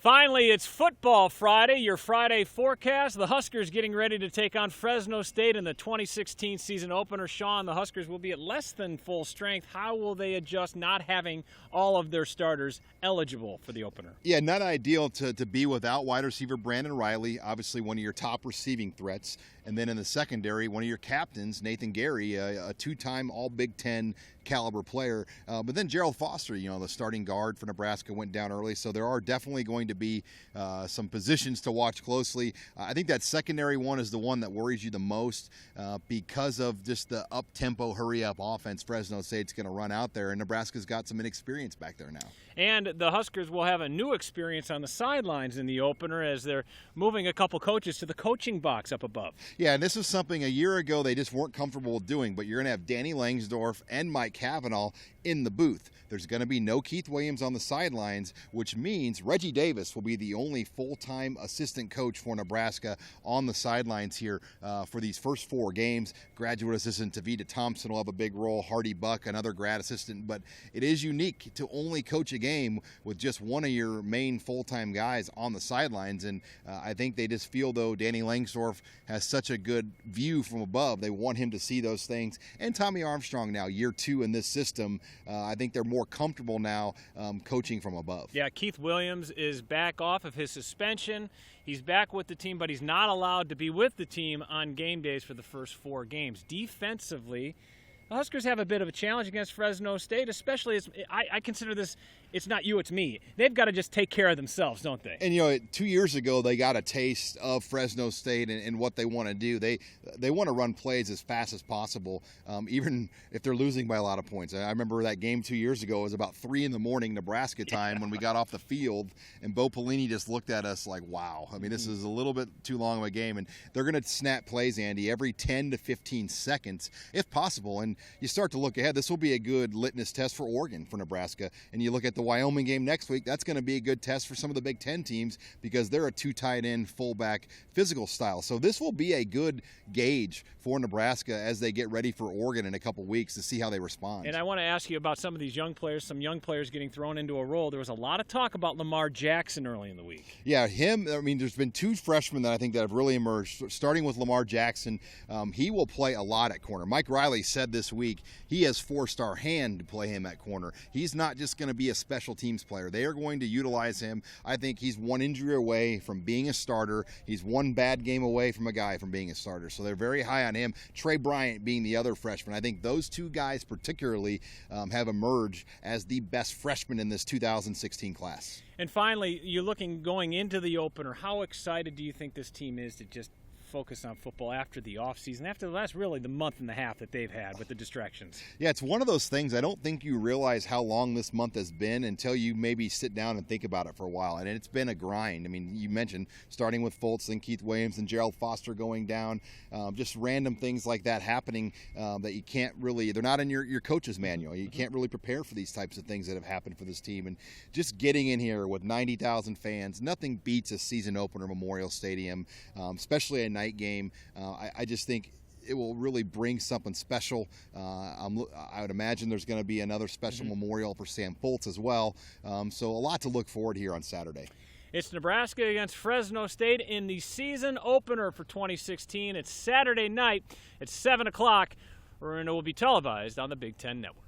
Finally, it's Football Friday, your Friday forecast. The Huskers getting ready to take on Fresno State in the 2016 season opener. Sean, the Huskers will be at less than full strength. How will they adjust not having all of their starters eligible for the opener? Yeah, not ideal to be without wide receiver Brandon Riley, obviously one of your top receiving threats. And then in the secondary, one of your captains, Nathan Gary, a two-time All-Big Ten caliber player. But then Gerald Foster, the starting guard for Nebraska, went down early. So there are definitely going to be some positions to watch closely. I think that secondary one is the one that worries you the most because of just the up-tempo, hurry-up offense Fresno State's going to run out there. And Nebraska's got some inexperience back there now. And the Huskers will have a new experience on the sidelines in the opener as they're moving a couple coaches to the coaching box up above. Yeah, and this is something a year ago they just weren't comfortable with doing, but you're going to have Danny Langsdorf and Mike Cavanaugh in the booth. There's going to be no Keith Williams on the sidelines, which means Reggie Davis will be the only full-time assistant coach for Nebraska on the sidelines here for these first 4 games. Graduate assistant Tavita Thompson will have a big role, Hardy Buck, another grad assistant, but it is unique to only coach a game with just one of your main full-time guys on the sidelines, and I think they just feel, though, Danny Langsdorf has such a good view from above. They want him to see those things. And Tommy Armstrong now, year 2 in this system, I think they're more comfortable now coaching from above. Yeah, Keith Williams is back off of his suspension. He's back with the team, but he's not allowed to be with the team on game days for the first 4 games. Defensively, the Huskers have a bit of a challenge against Fresno State, especially as I consider this, it's not you, it's me. They've got to just take care of themselves, don't they? And, 2 years ago, they got a taste of Fresno State and what they want to do. They want to run plays as fast as possible, even if they're losing by a lot of points. I remember that game 2 years ago. It was about 3 in the morning Nebraska time when we got off the field, and Bo Pelini just looked at us like, wow. I mean, this is a little bit too long of a game, and they're going to snap plays, Andy, every 10 to 15 seconds, if possible. And you start to look ahead. This will be a good litmus test for Oregon, for Nebraska. And you look at the Wyoming game next week, that's going to be a good test for some of the Big Ten teams because they're a 2 tight end, fullback, physical style. So this will be a good gauge for Nebraska as they get ready for Oregon in a couple weeks to see how they respond. And I want to ask you about some of these young players, some young players getting thrown into a role. There was a lot of talk about Lamar Jackson early in the week. Yeah, there's been 2 freshmen that I think that have really emerged, starting with Lamar Jackson. He will play a lot at corner. Mike Riley said this week he has 4-star hand to play him at corner. He's not just going to be a special teams player. They are going to utilize him. I think he's 1 injury away from being a starter. He's 1 bad game away from a guy from being a starter. So they're very high on him. Trey Bryant being the other freshman. I think those 2 guys particularly have emerged as the best freshmen in this 2016 class. And finally, you're looking going into the opener. How excited do you think this team is to just focus on football after the offseason, after the last really the month and a half that they've had with the distractions? Yeah, it's one of those things. I don't think you realize how long this month has been until you maybe sit down and think about it for a while. And it's been a grind. I mean, you mentioned starting with Fultz and Keith Williams and Gerald Foster going down, just random things like that happening that you can't really, they're not in your coach's manual. You can't really prepare for these types of things that have happened for this team. And just getting in here with 90,000 fans, nothing beats a season opener Memorial Stadium, especially a night game. I just think it will really bring something special. I would imagine there's going to be another special memorial for Sam Fultz as well. So a lot to look forward here on Saturday. It's Nebraska against Fresno State in the season opener for 2016. It's Saturday night at 7 o'clock, and it will be televised on the Big Ten Network.